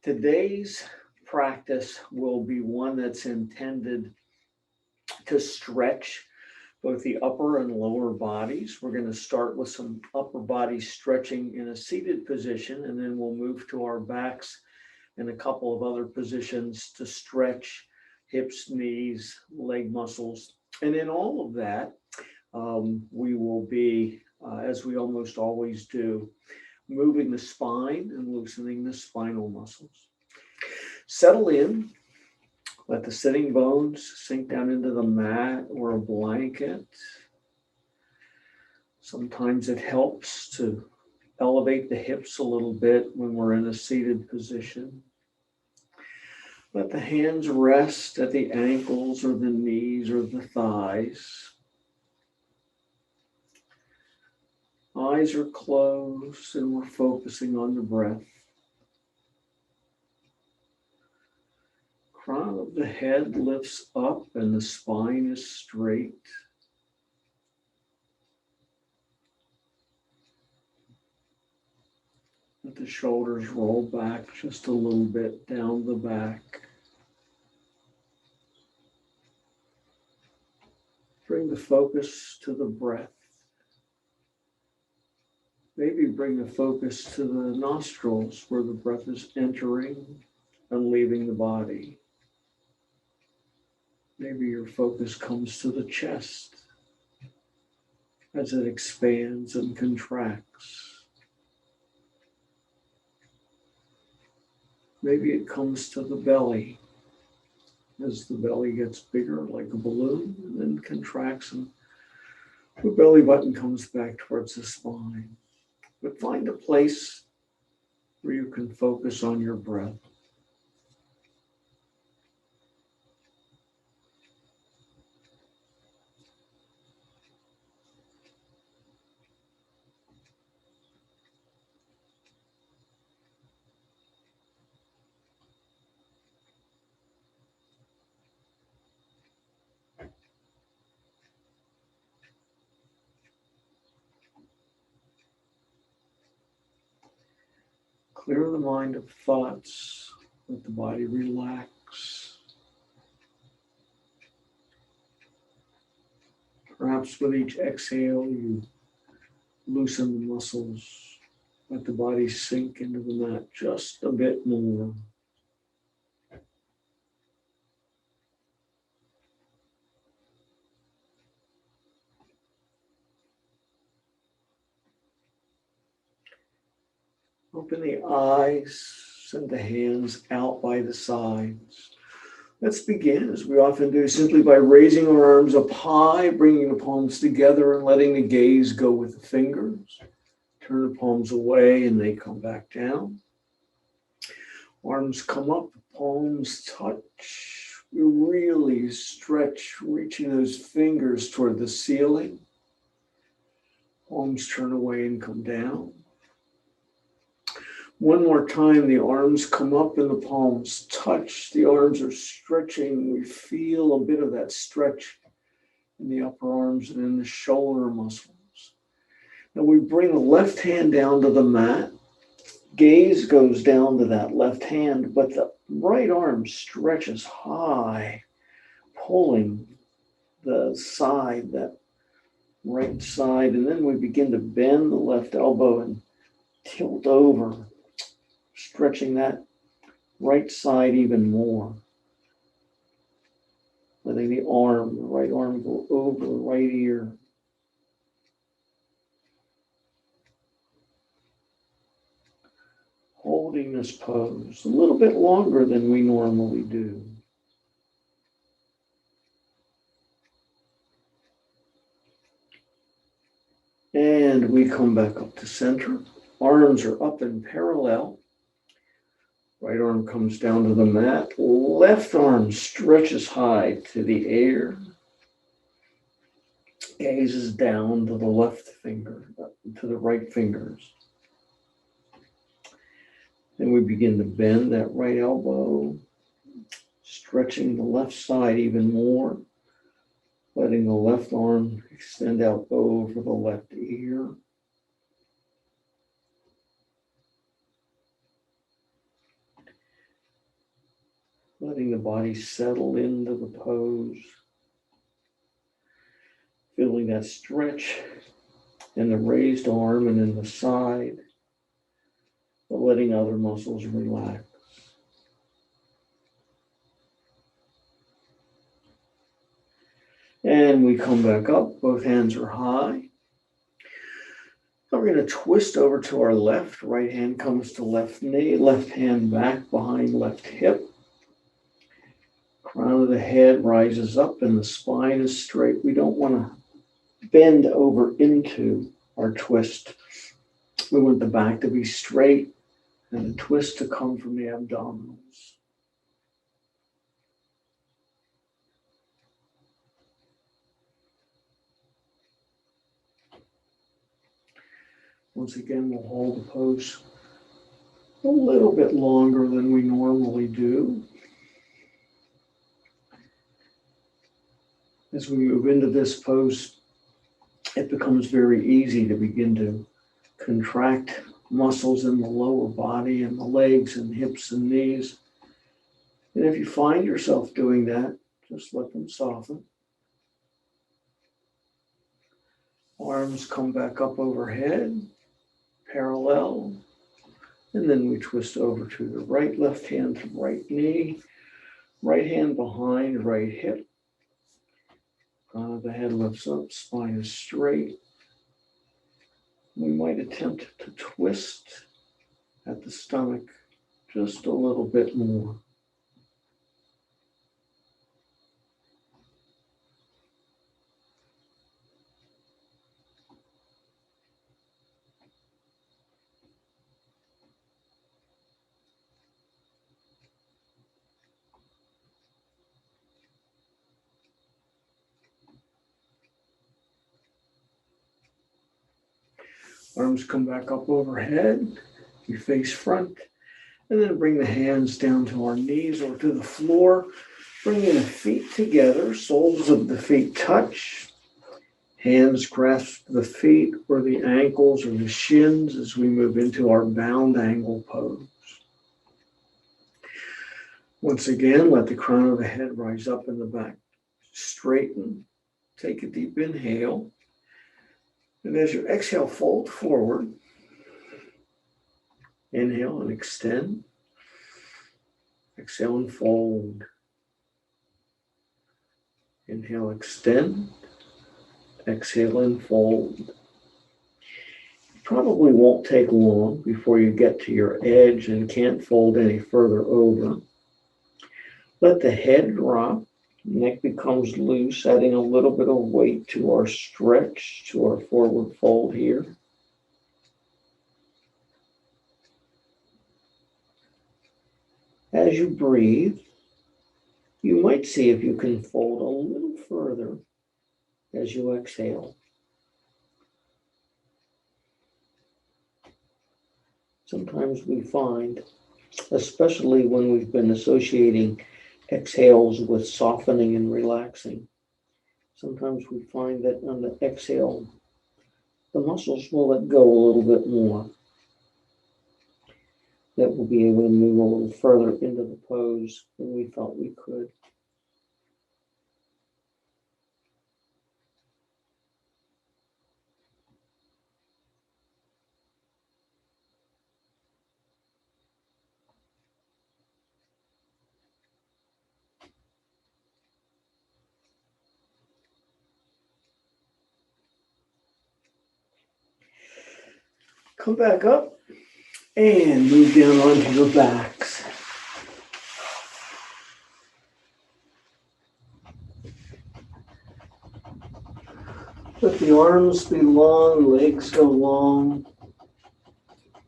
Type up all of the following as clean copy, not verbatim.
Today's practice will be one that's intended to stretch both the upper and lower bodies. We're going to start with some upper body stretching in a seated position, and then we'll move to our backs and a couple of other positions to stretch hips, knees, leg muscles. And in all of that, we will be, as we almost always do, moving the spine and loosening the spinal muscles. Settle in. Let the sitting bones sink down into the mat or a blanket. Sometimes it helps to elevate the hips a little bit when we're in a seated position. Let the hands rest at the ankles or the knees or the thighs. Eyes are closed and we're focusing on the breath. Crown of the head lifts up and the spine is straight. Let the shoulders roll back just a little bit down the back. Bring the focus to the breath. Maybe bring the focus to the nostrils where the breath is entering and leaving the body. Maybe your focus comes to the chest as it expands and contracts. Maybe it comes to the belly as the belly gets bigger like a balloon and then contracts and the belly button comes back towards the spine. But find a place where you can focus on your breath. Clear the mind of thoughts. Let the body relax. Perhaps with each exhale, you loosen the muscles. Let the body sink into the mat just a bit more. Open the eyes, send the hands out by the sides. Let's begin, as we often do, simply by raising our arms up high, bringing the palms together and letting the gaze go with the fingers. Turn the palms away and they come back down. Arms come up, palms touch. We really stretch, reaching those fingers toward the ceiling. Palms turn away and come down. One more time, the arms come up and the palms touch. The arms are stretching. We feel a bit of that stretch in the upper arms and in the shoulder muscles. Now we bring the left hand down to the mat. Gaze goes down to that left hand, but the right arm stretches high, pulling the side, that right side. And then we begin to bend the left elbow and tilt over, stretching that right side even more. Letting the right arm go over the right ear. Holding this pose a little bit longer than we normally do. And we come back up to center. Arms are up and parallel. Right arm comes down to the mat. Left arm stretches high to the air. Gazes down to the left finger, to the right fingers. Then we begin to bend that right elbow, stretching the left side even more, letting the left arm extend out over the left ear. letting the body settle into the pose, feeling that stretch in the raised arm and in the side, but letting other muscles relax. And we come back up, both hands are high. Now we're going to twist over to our left. Right hand comes to left knee, left hand back behind left hip. Crown of the head rises up and the spine is straight. We don't want to bend over into our twist. We want the back to be straight and the twist to come from the abdominals. Once again, we'll hold the pose a little bit longer than we normally do. As we move into this pose, it becomes very easy to begin to contract muscles in the lower body and the legs and hips and knees. And if you find yourself doing that, just let them soften. Arms come back up overhead, parallel. And then we twist over to the right, left hand to right knee, right hand behind right hip. Crown of the head lifts up, spine is straight. We might attempt to twist at the stomach just a little bit more. Arms come back up overhead, you face front, and then bring the hands down to our knees or to the floor. Bringing the feet together, soles of the feet touch. Hands grasp the feet or the ankles or the shins as we move into our bound angle pose. Once again, let the crown of the head rise up in the back. Straighten, take a deep inhale. And as you exhale, fold forward. Inhale and extend. Exhale and fold. Inhale, extend. Exhale and fold. Probably won't take long before you get to your edge and can't fold any further over. Let the head drop. Neck becomes loose, adding a little bit of weight to our stretch, to our forward fold here. As you breathe, you might see if you can fold a little further as you exhale. Sometimes we find, especially when we've been associating exhales with softening and relaxing, sometimes we find that on the exhale, the muscles will let go a little bit more. That we'll be able to move a little further into the pose than we thought we could. Come back up and move down onto your backs. Let the arms be long, legs go long.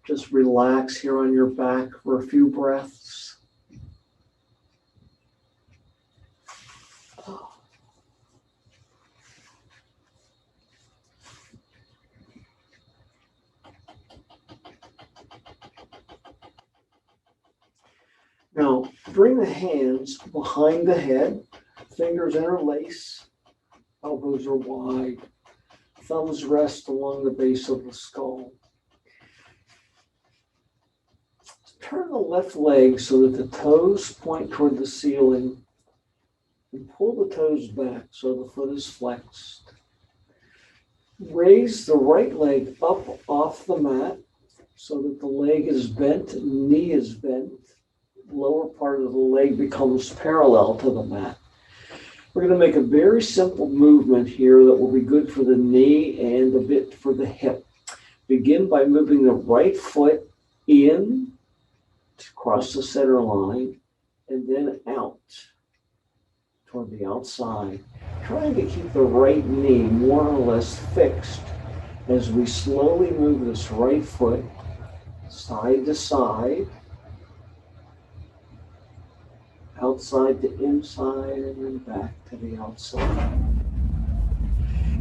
Just relax here on your back for a few breaths. Now, bring the hands behind the head, fingers interlace, elbows are wide, thumbs rest along the base of the skull. Turn the left leg so that the toes point toward the ceiling and pull the toes back so the foot is flexed. Raise the right leg up off the mat so that the leg is bent, knee is bent. The lower part of the leg becomes parallel to the mat. We're going to make a very simple movement here that will be good for the knee and a bit for the hip. Begin by moving the right foot in to cross the center line and then out toward the outside. Trying to keep the right knee more or less fixed as we slowly move this right foot side to side, outside to inside, and then back to the outside.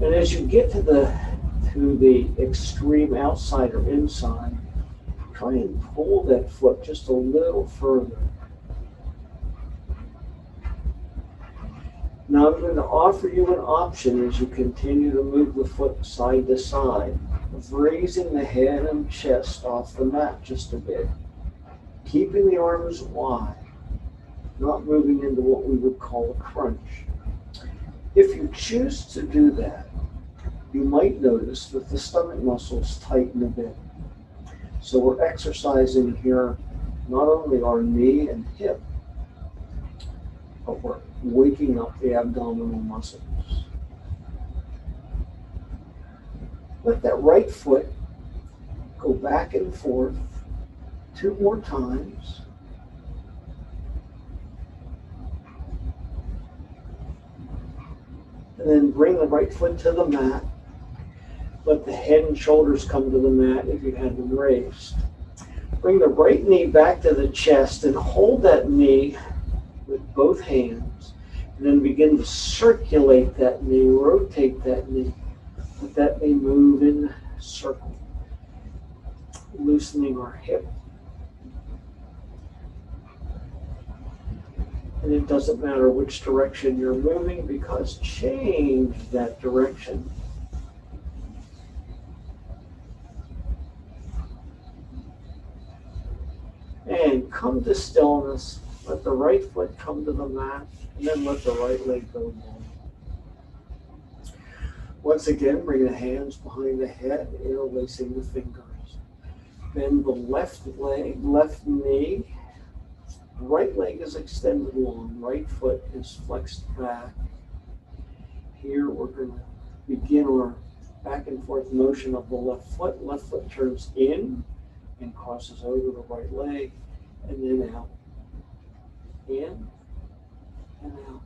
And as you get to the extreme outside or inside, try and pull that foot just a little further. Now I'm going to offer you an option as you continue to move the foot side to side of raising the head and chest off the mat just a bit, keeping the arms wide, not moving into what we would call a crunch. If you choose to do that, you might notice that the stomach muscles tighten a bit. So we're exercising here not only our knee and hip, but we're waking up the abdominal muscles. Let that right foot go back and forth 2 more times. And then bring the right foot to the mat. Let the head and shoulders come to the mat if you had them raised. Bring the right knee back to the chest and hold that knee with both hands. And then begin to circulate that knee, rotate that knee. Let that knee move in a circle, loosening our hip. And it doesn't matter which direction you're moving because change that direction. And come to stillness. Let the right foot come to the mat, and then let the right leg go down. Once again, bring the hands behind the head, interlacing the fingers. Bend the left leg, left knee. Right leg is extended long, right foot is flexed back. Here we're going to begin our back and forth motion of the left foot. Left foot turns in and crosses over the right leg, and then out. In and out.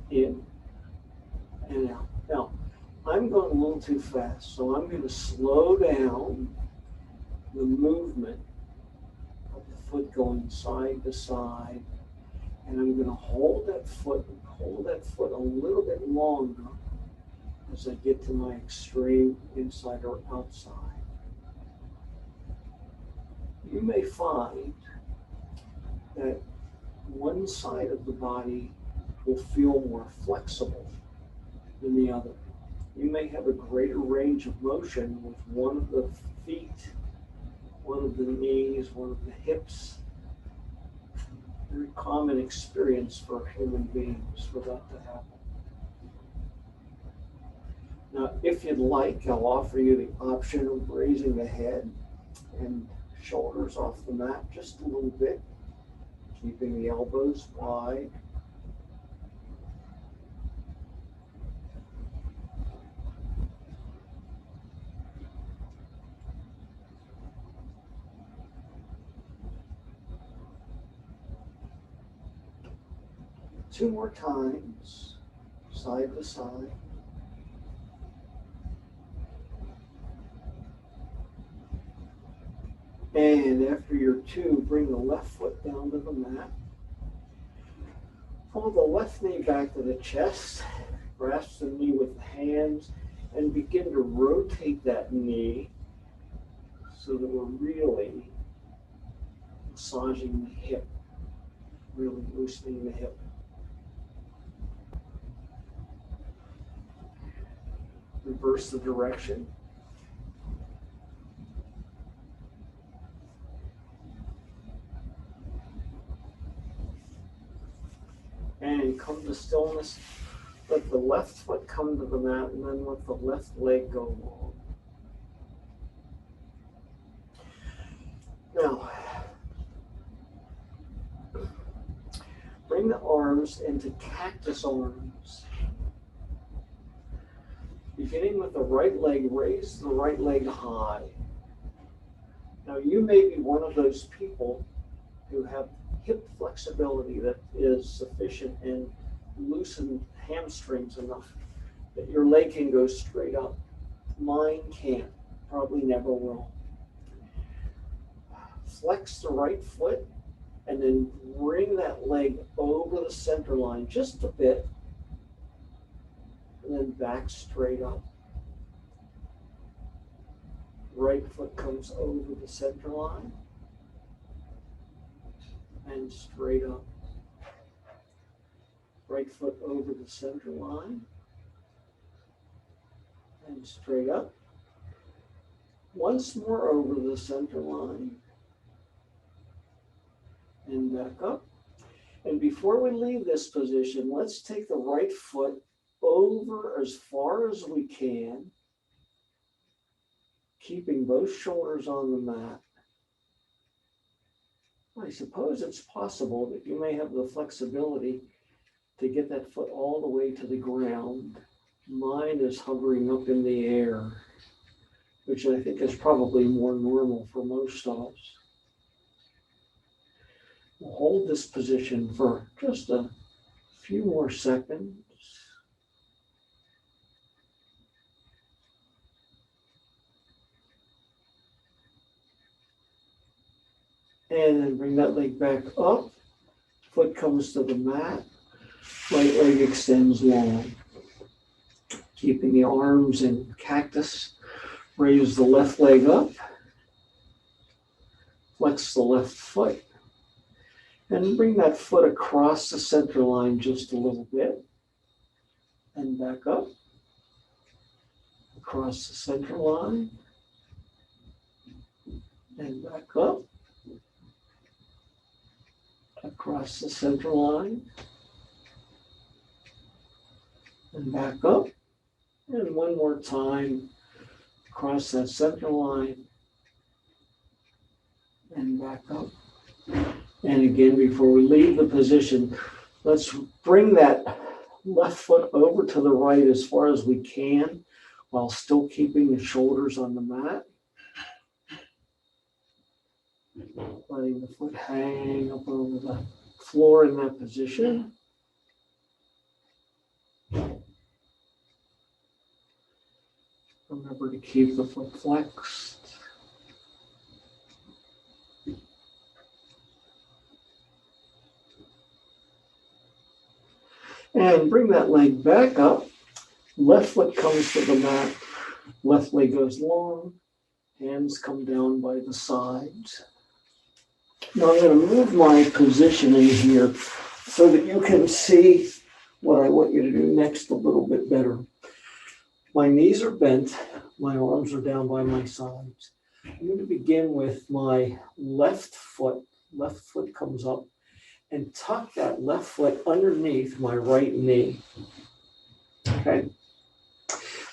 In and out. Now, I'm going a little too fast, so I'm going to slow down the movement of the foot going side to side, and I'm going to hold that foot a little bit longer as I get to my extreme inside or outside. You may find that one side of the body will feel more flexible than the other. You may have a greater range of motion with one of the feet, one of the knees, one of the hips. Very common experience for human beings for that to happen. Now, if you'd like, I'll offer you the option of raising the head and shoulders off the mat just a little bit, keeping the elbows wide. Two more times, side to side. And after your 2, bring the left foot down to the mat. Pull the left knee back to the chest. Grasp the knee with the hands and begin to rotate that knee so that we're really massaging the hip, really loosening the hip. Reverse the direction. mind, come to stillness. Let the left foot come to the mat, and then let the left leg go long. Now, bring the arms into cactus arms. Beginning with the right leg, raise the right leg high. Now, you may be one of those people who have hip flexibility that is sufficient and loosened hamstrings enough that your leg can go straight up. Mine can't, probably never will. Flex the right foot and then bring that leg over the center line just a bit and then back straight up. Right foot comes over the center line and straight up. Right foot over the center line and straight up. Once more over the center line and back up. And before we leave this position, let's take the right foot over as far as we can, keeping both shoulders on the mat. I suppose it's possible that you may have the flexibility to get that foot all the way to the ground. Mine is hovering up in the air, which I think is probably more normal for most of us. We'll hold this position for just a few more seconds. And then bring that leg back up. Foot comes to the mat. Right leg extends long. Keeping the arms in cactus. Raise the left leg up. Flex the left foot. And bring that foot across the center line just a little bit. And back up. Across the center line. And back up. Across the center line. And back up. And one more time. Across that center line. And back up. And again, before we leave the position, let's bring that left foot over to the right as far as we can while still keeping the shoulders on the mat. Letting the foot hang up over the floor in that position. Remember to keep the foot flexed. And bring that leg back up. Left foot comes to the mat. Left leg goes long. Hands come down by the sides. Now I'm going to move my positioning here so that you can see what I want you to do next a little bit better. My knees are bent. My arms are down by my sides. I'm going to begin with my left foot. Left foot comes up. And tuck that left foot underneath my right knee. Okay.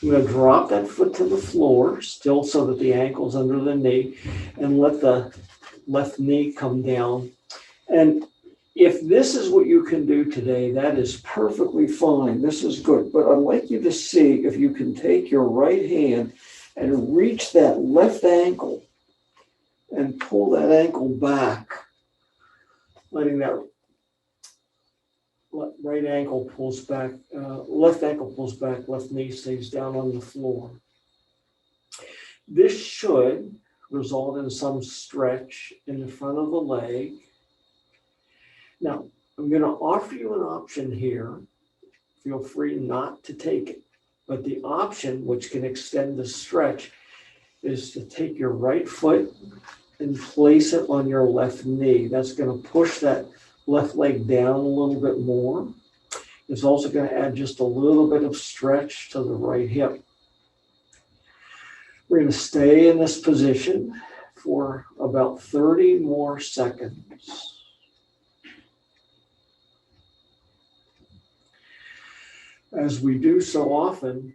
I'm going to drop that foot to the floor, still so that the ankle's under the knee, and let the left knee come down. And if this is what you can do today, that is perfectly fine. This is good. But I'd like you to see if you can take your right hand and reach that left ankle and pull that ankle back. Letting that right ankle pulls back, left ankle pulls back, left knee stays down on the floor. This should result in some stretch in the front of the leg. Now, I'm going to offer you an option here. Feel free not to take it. But the option, which can extend the stretch, is to take your right foot and place it on your left knee. That's going to push that left leg down a little bit more. It's also going to add just a little bit of stretch to the right hip. We're going to stay in this position for about 30 more seconds. As we do so often,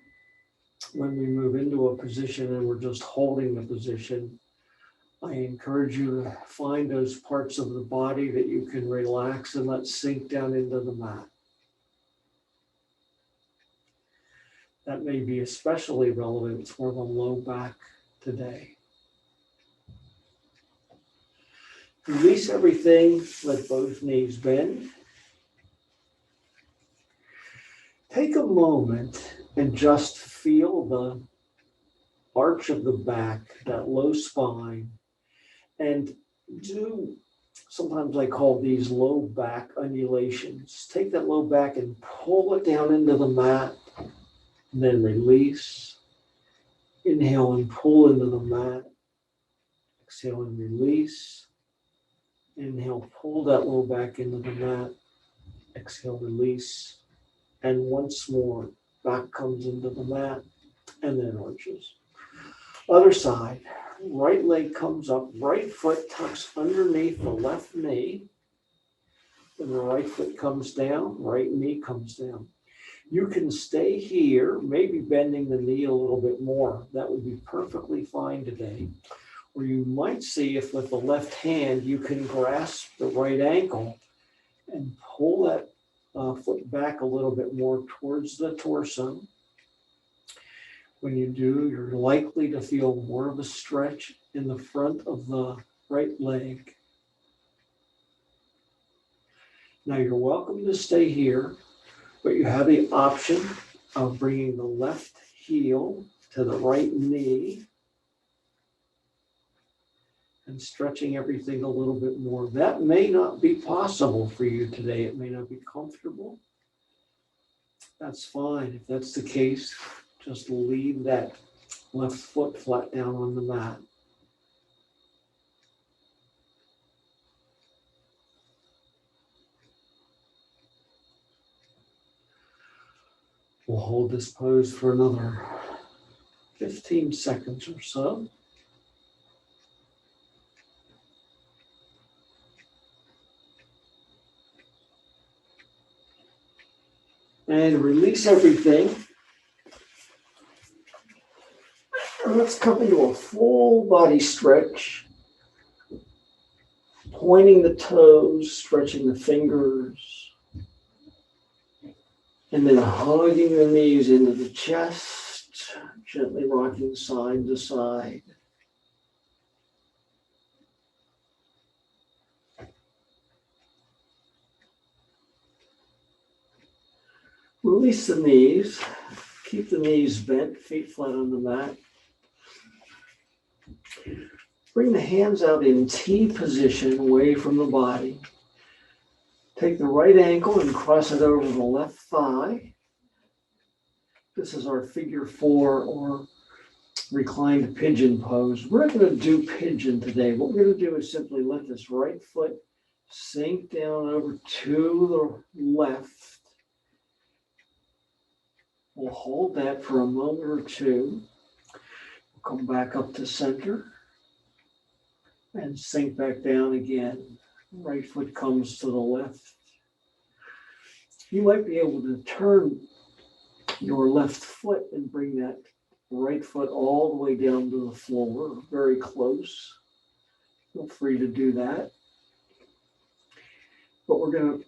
when we move into a position and we're just holding the position, I encourage you to find those parts of the body that you can relax and let sink down into the mat. That may be especially relevant for the low back today. Release everything, let both knees bend. Take a moment and just feel the arch of the back, that low spine, and do, sometimes I call these low back undulations. Take that low back and pull it down into the mat, and then release. Inhale and pull into the mat. Exhale and release. Inhale, pull that low back into the mat. Exhale, release. And once more, back comes into the mat and then arches. Other side, right leg comes up, right foot tucks underneath the left knee. And the right foot comes down, right knee comes down. You can stay here, maybe bending the knee a little bit more. That would be perfectly fine today. Or you might see if with the left hand you can grasp the right ankle and pull that foot back a little bit more towards the torso. When you do, you're likely to feel more of a stretch in the front of the right leg. Now you're welcome to stay here, but you have the option of bringing the left heel to the right knee and stretching everything a little bit more. That may not be possible for you today. It may not be comfortable. That's fine. If that's the case, just leave that left foot flat down on the mat. We'll hold this pose for another 15 seconds or so. And release everything. And let's come into a full body stretch. Pointing the toes, stretching the fingers. And then hugging the knees into the chest, gently rocking side to side. Release the knees. Keep the knees bent, feet flat on the mat. Bring the hands out in T position away from the body. Take the right ankle and cross it over the left thigh. This is our figure 4 or reclined pigeon pose. We're going to do pigeon today. What we're going to do is simply let this right foot sink down over to the left. We'll hold that for a moment or two. We'll come back up to center and sink back down again. Right foot comes to the left. You might be able to turn your left foot and bring that right foot all the way down to the floor, very close. Feel free to do that. But we're going to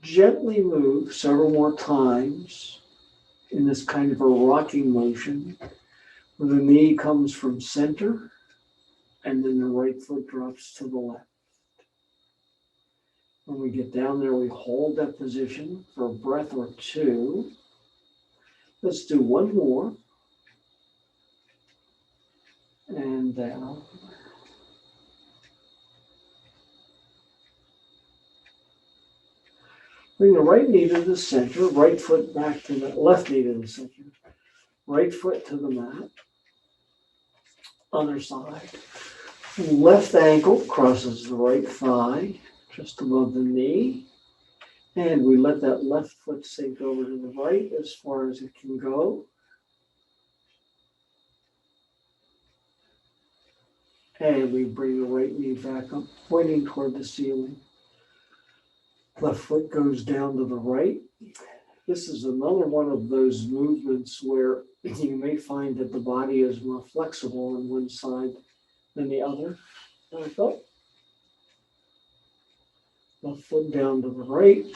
gently move several more times in this kind of a rocking motion, where the knee comes from center and then the right foot drops to the left. When we get down there, we hold that position for a breath or two. Let's do one more. And down. Bring the right knee to the center, right foot back to the left knee to the center, right foot to the mat. Other side. Left ankle crosses the right thigh, just above the knee. And we let that left foot sink over to the right as far as it can go. And we bring the right knee back up, pointing toward the ceiling. Left foot goes down to the right. This is another one of those movements where you may find that the body is more flexible on one side than the other. Back up. Left foot down to the right.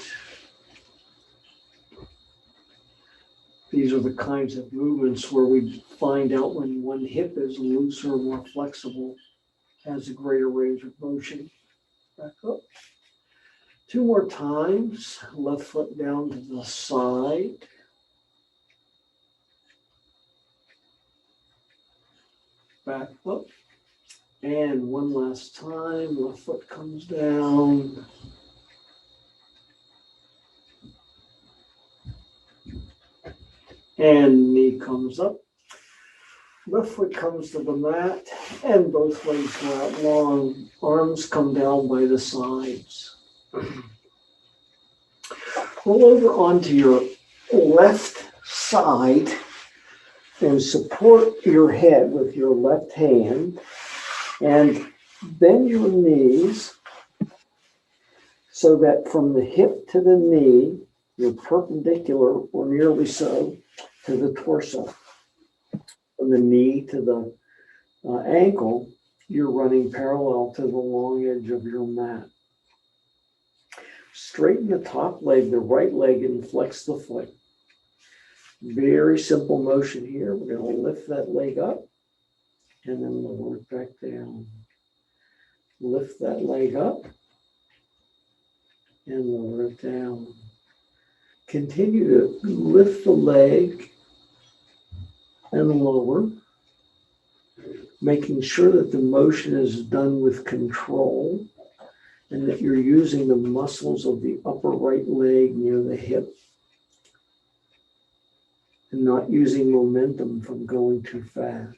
These are the kinds of movements where we find out when one hip is looser, more flexible, has a greater range of motion. Back up. 2 more times. Left foot down to the side. Back up. And one last time. Left foot comes down. And knee comes up. Left foot comes to the mat. And both legs go out long. Arms come down by the sides. Roll over onto your left side and support your head with your left hand and bend your knees so that from the hip to the knee, you're perpendicular or nearly so to the torso. From the knee to the ankle, you're running parallel to the long edge of your mat. Straighten the top leg, the right leg, and flex the foot. Very simple motion here. We're going to lift that leg up and then lower it back down. Lift that leg up and lower it down. Continue to lift the leg and lower, making sure that the motion is done with control and that you're using the muscles of the upper right leg near the hip and not using momentum from going too fast.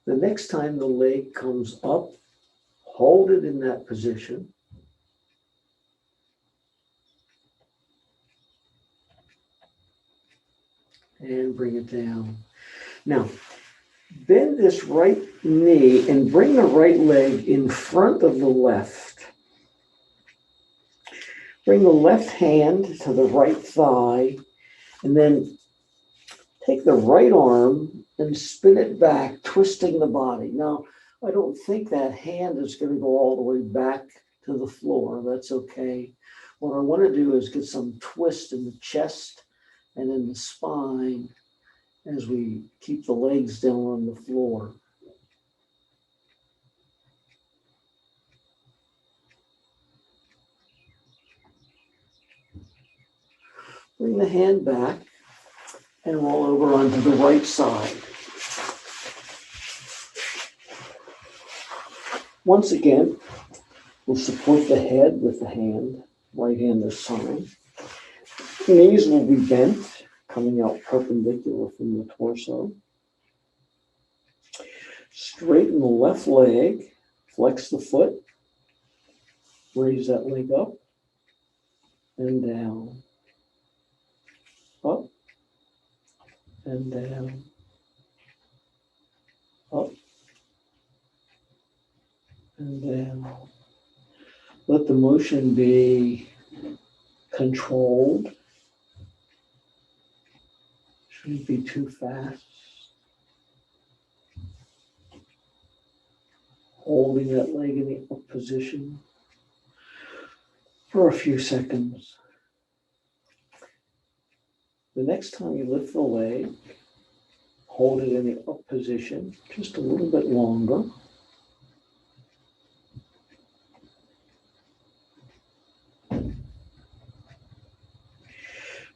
The next time the leg comes up, hold it in that position. And bring it down. Now, bend this right knee and bring the right leg in front of the left. Bring the left hand to the right thigh and then take the right arm and spin it back, twisting the body. Now, I don't think that hand is going to go all the way back to the floor. That's okay. What I want to do is get some twist in the chest and in the spine as we keep the legs down on the floor. Bring the hand back and roll over onto the right side. Once again, we'll support the head with the hand, right hand this side. Knees will be bent, coming out perpendicular from the torso. Straighten the left leg, flex the foot, raise that leg up and down, up and down, up and down. Let the motion be controlled. Shouldn't be too fast. Holding that leg in the up position for a few seconds. The next time you lift the leg, hold it in the up position just a little bit longer.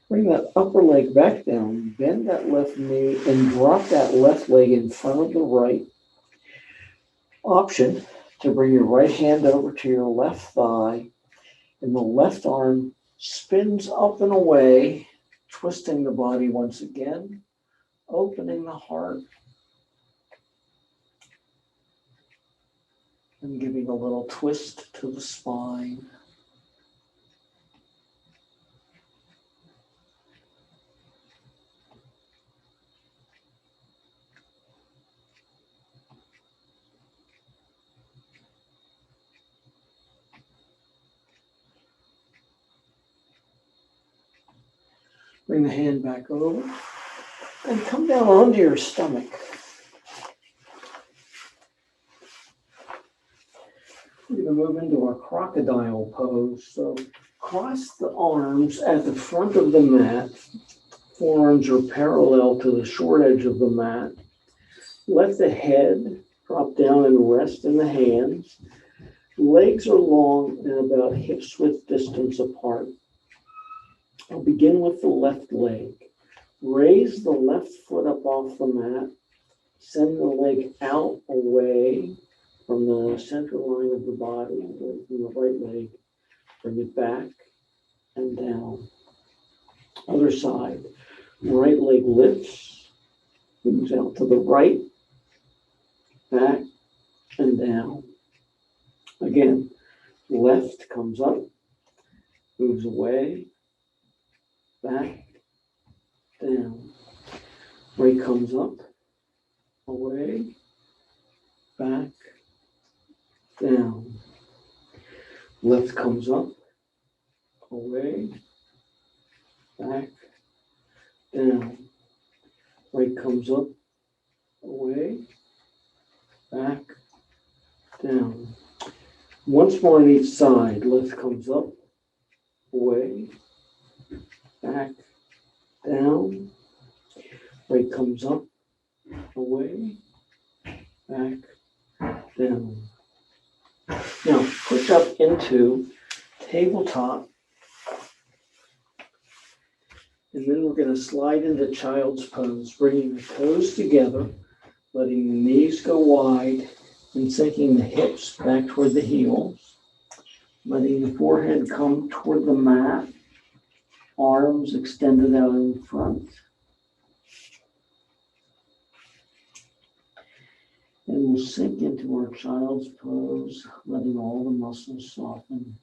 Bring that upper leg back down, bend that left knee, and drop that left leg in front of the right. Option to bring your right hand over to your left thigh, and the left arm spins up and away, twisting the body once again, opening the heart, and giving a little twist to the spine. Bring the hand back over and come down onto your stomach. We're going to move into our crocodile pose. So cross the arms at the front of the mat. Forearms are parallel to the short edge of the mat. Let the head drop down and rest in the hands. Legs are long and about hips width distance apart. I'll begin with the left leg. Raise the left foot up off the mat. Send the leg out away from the center line of the body, away from the right leg. Bring it back and down. Other side. Right leg lifts, moves out to the right, back and down. Again, left comes up, moves away, back, down. Right comes up, away, back, down. Left comes up, away, back, down. Right comes up, away, back, down. Once more on each side. Left comes up, away, back, down. Right comes up, away, back, down. Now push up into tabletop. And then we're going to slide into child's pose, bringing the toes together, letting the knees go wide, and sinking the hips back toward the heels, letting the forehead come toward the mat, arms extended out in front. And we'll sink into our child's pose, letting all the muscles soften.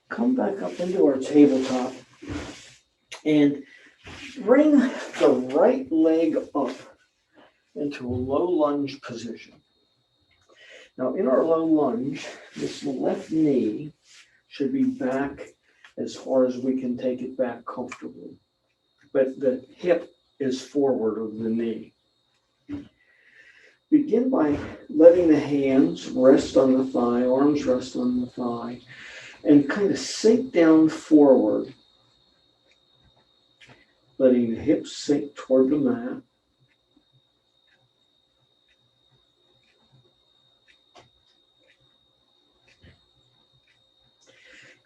Come back up into our tabletop and bring the right leg up into a low lunge position. Now in our low lunge, this left knee should be back as far as we can take it back comfortably. But the hip is forward of the knee. Begin by letting the hands rest on the thigh, arms rest on the thigh, and kind of sink down forward, letting the hips sink toward the mat.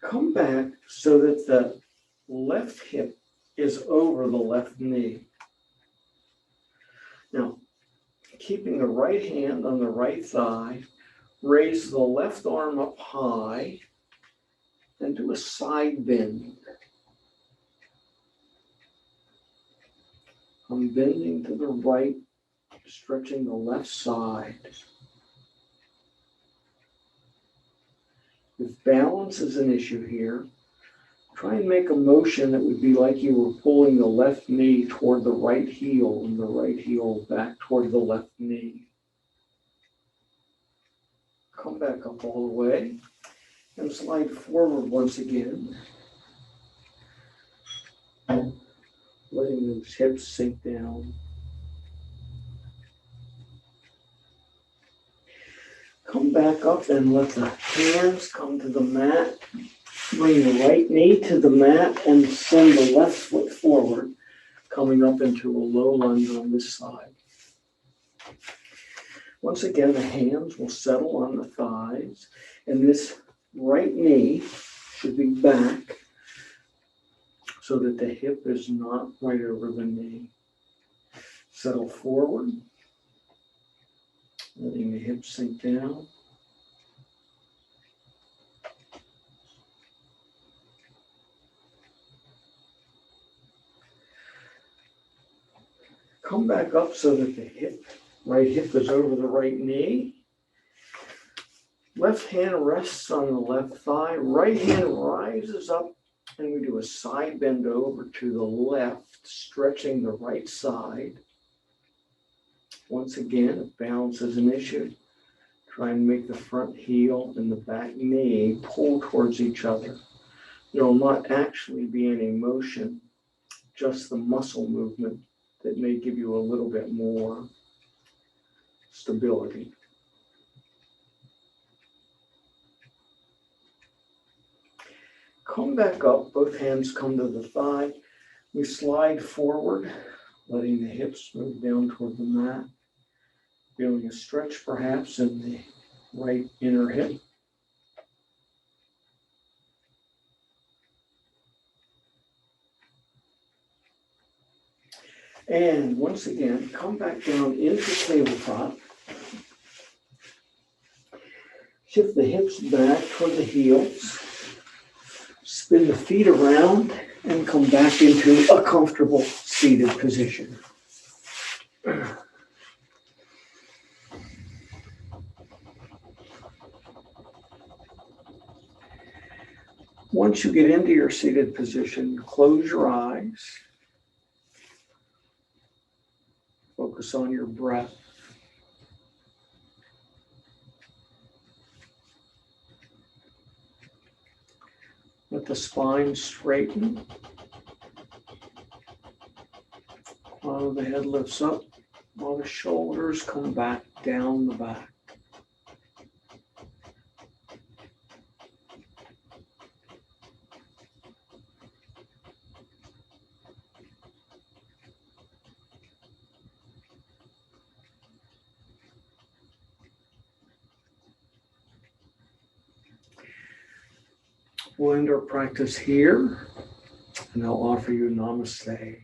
Come back so that the left hip is over the left knee. Now, keeping the right hand on the right thigh, raise the left arm up high and do a side bend. I'm bending to the right, stretching the left side. If balance is an issue here, try and make a motion that would be like you were pulling the left knee toward the right heel and the right heel back toward the left knee. Come back up all the way and slide forward once again. Letting those hips sink down. Come back up and let the hands come to the mat. Bring the right knee to the mat and send the left foot forward, coming up into a low lunge on this side. Once again, the hands will settle on the thighs, and this right knee should be back so that the hip is not right over the knee. Settle forward, letting the hips sink down. Come back up so that the right hip is over the right knee. Left hand rests on the left thigh. Right hand rises up, and we do a side bend over to the left, stretching the right side. Once again, if balance is an issue, try and make the front heel and the back knee pull towards each other. There will not actually be any motion, just the muscle movement that may give you a little bit more stability. Come back up, both hands come to the thigh. We slide forward, letting the hips move down toward the mat. Feeling a stretch perhaps in the right inner hip. And once again, come back down into tabletop. Shift the hips back toward the heels. Spin the feet around and come back into a comfortable seated position. Once you get into your seated position, close your eyes. Focus on your breath. Let the spine straighten. While the head lifts up, while the shoulders come back down the back. We'll end our practice here, and I'll offer you namaste.